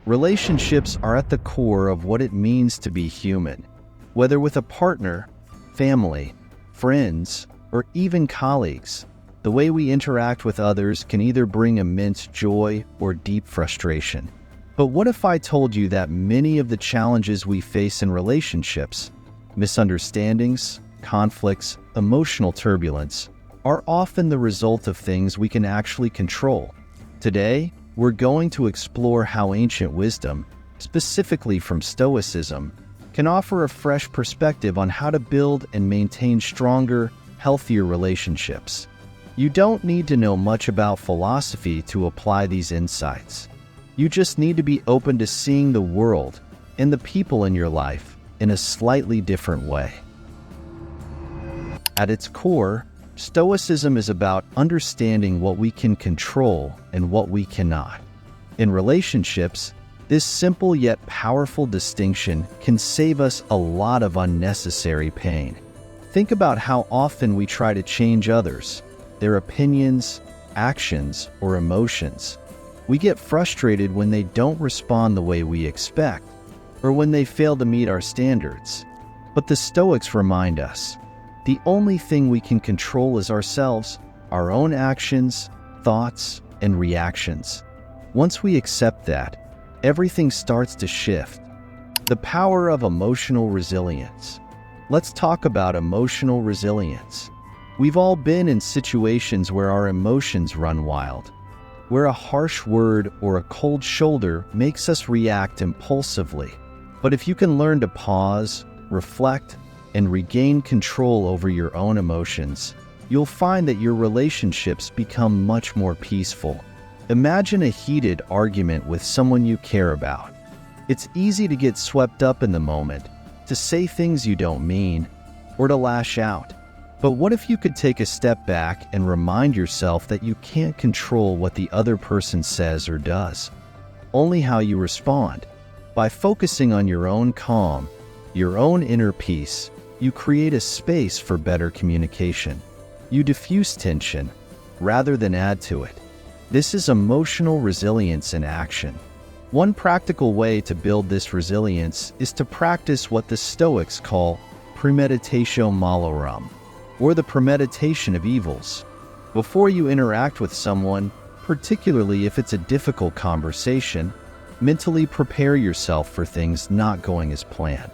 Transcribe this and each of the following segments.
Relationships are at the core of what it means to be human. Whether with a partner, family, friends, or even colleagues, the way we interact with others can either bring immense joy or deep frustration. But what if I told you that many of the challenges we face in relationships, misunderstandings, conflicts, emotional turbulence, are often the result of things we can actually control? Today, we're going to explore how ancient wisdom, specifically from Stoicism, can offer a fresh perspective on how to build and maintain stronger, healthier relationships. You don't need to know much about philosophy to apply these insights. You just need to be open to seeing the world and the people in your life in a slightly different way. At its core, Stoicism is about understanding what we can control and what we cannot. In relationships, this simple yet powerful distinction can save us a lot of unnecessary pain. Think about how often we try to change others, their opinions, actions, or emotions. We get frustrated when they don't respond the way we expect, or when they fail to meet our standards. But the Stoics remind us, the only thing we can control is ourselves, our own actions, thoughts, and reactions. Once we accept that, everything starts to shift. The power of emotional resilience. Let's talk about emotional resilience. We've all been in situations where our emotions run wild, where a harsh word or a cold shoulder makes us react impulsively. But if you can learn to pause, reflect, and regain control over your own emotions, you'll find that your relationships become much more peaceful. Imagine a heated argument with someone you care about. It's easy to get swept up in the moment, to say things you don't mean, or to lash out. But what if you could take a step back and remind yourself that you can't control what the other person says or does, only how you respond? By focusing on your own calm, your own inner peace, you create a space for better communication. You diffuse tension rather than add to it. This is emotional resilience in action. One practical way to build this resilience is to practice what the Stoics call premeditatio malorum, or the premeditation of evils. Before you interact with someone, particularly if it's a difficult conversation, mentally prepare yourself for things not going as planned.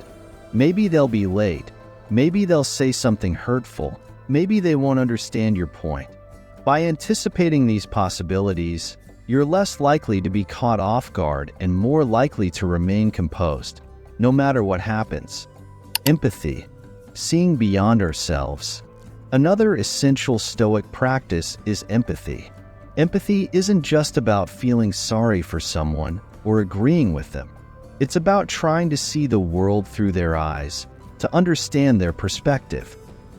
Maybe they'll be late. Maybe they'll say something hurtful. Maybe they won't understand your point. By anticipating these possibilities, you're less likely to be caught off guard and more likely to remain composed, no matter what happens. Empathy, seeing beyond ourselves. Another essential Stoic practice is empathy. Empathy isn't just about feeling sorry for someone or agreeing with them. It's about trying to see the world through their eyes, to understand their perspective.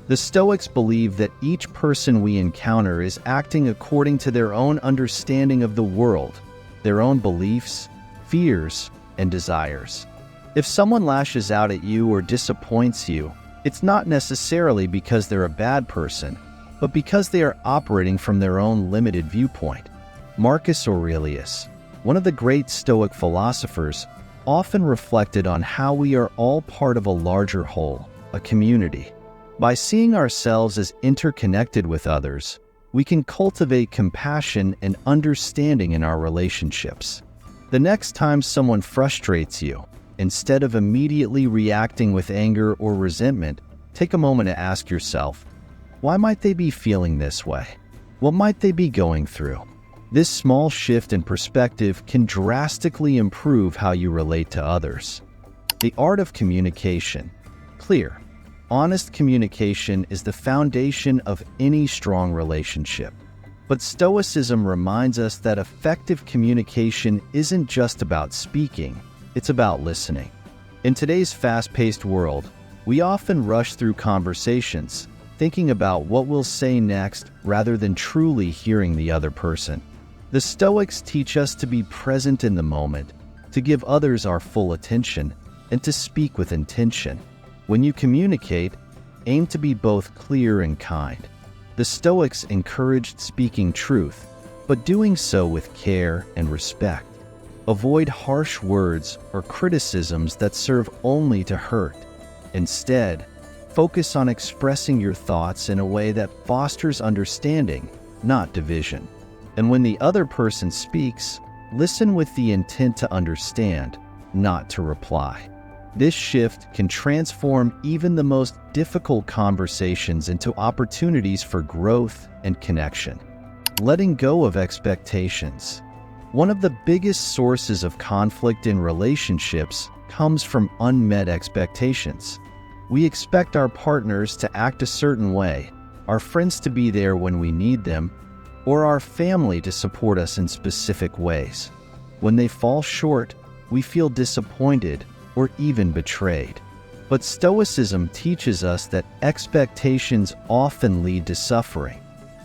The Stoics believe that each person we encounter is acting according to their own understanding of the world, their own beliefs, fears, and desires. If someone lashes out at you or disappoints you, it's not necessarily because they're a bad person, but because they are operating from their own limited viewpoint. Marcus Aurelius, one of the great Stoic philosophers, often reflected on how we are all part of a larger whole, a community. By seeing ourselves as interconnected with others, we can cultivate compassion and understanding in our relationships. The next time someone frustrates you, instead of immediately reacting with anger or resentment, take a moment to ask yourself, why might they be feeling this way? What might they be going through? This small shift in perspective can drastically improve how you relate to others. The art of communication. Clear, honest communication is the foundation of any strong relationship. But Stoicism reminds us that effective communication isn't just about speaking, it's about listening. In today's fast-paced world, we often rush through conversations, thinking about what we'll say next rather than truly hearing the other person. The Stoics teach us to be present in the moment, to give others our full attention, and to speak with intention. When you communicate, aim to be both clear and kind. The Stoics encouraged speaking truth, but doing so with care and respect. Avoid harsh words or criticisms that serve only to hurt. Instead, focus on expressing your thoughts in a way that fosters understanding, not division. And when the other person speaks, listen with the intent to understand, not to reply. This shift can transform even the most difficult conversations into opportunities for growth and connection. Letting go of expectations. One of the biggest sources of conflict in relationships comes from unmet expectations. We expect our partners to act a certain way, our friends to be there when we need them, or our family to support us in specific ways. When they fall short, we feel disappointed or even betrayed. But Stoicism teaches us that expectations often lead to suffering.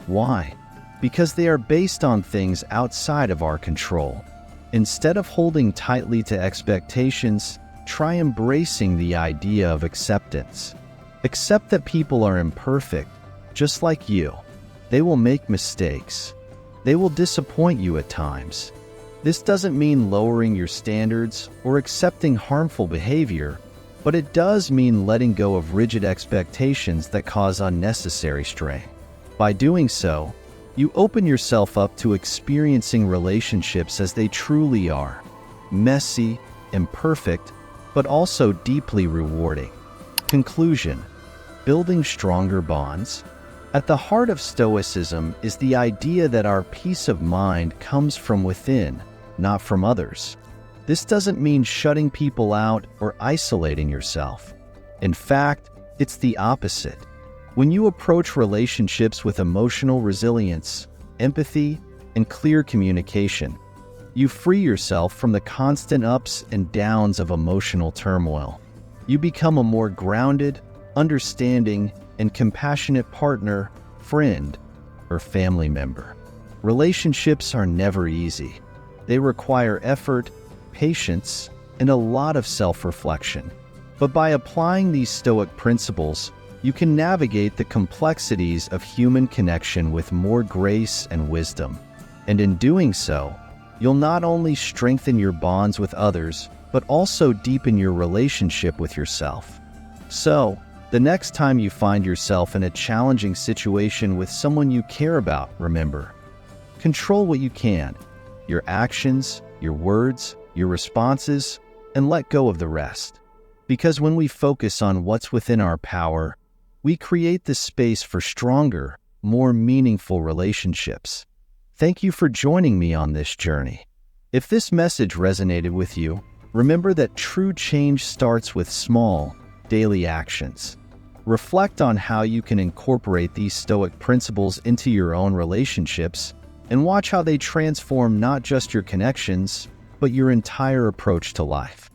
Why? Because they are based on things outside of our control. Instead of holding tightly to expectations, try embracing the idea of acceptance. Accept that people are imperfect, just like you. They will make mistakes. They will disappoint you at times. This doesn't mean lowering your standards or accepting harmful behavior, but it does mean letting go of rigid expectations that cause unnecessary strain. By doing so, you open yourself up to experiencing relationships as they truly are: messy, imperfect, but also deeply rewarding. Conclusion: building stronger bonds. At the heart of Stoicism is the idea that our peace of mind comes from within, not from others. This doesn't mean shutting people out or isolating yourself. In fact, it's the opposite. When you approach relationships with emotional resilience, empathy, and clear communication, you free yourself from the constant ups and downs of emotional turmoil. You become a more grounded, understanding, and compassionate partner, friend, or family member. Relationships are never easy. They require effort, patience, and a lot of self-reflection. But by applying these Stoic principles, you can navigate the complexities of human connection with more grace and wisdom. And in doing so, you'll not only strengthen your bonds with others, but also deepen your relationship with yourself. So, the next time you find yourself in a challenging situation with someone you care about, remember, control what you can: your actions, your words, your responses, and let go of the rest. Because when we focus on what's within our power, we create the space for stronger, more meaningful relationships. Thank you for joining me on this journey. If this message resonated with you, remember that true change starts with small, daily actions. Reflect on how you can incorporate these Stoic principles into your own relationships, and watch how they transform not just your connections, but your entire approach to life.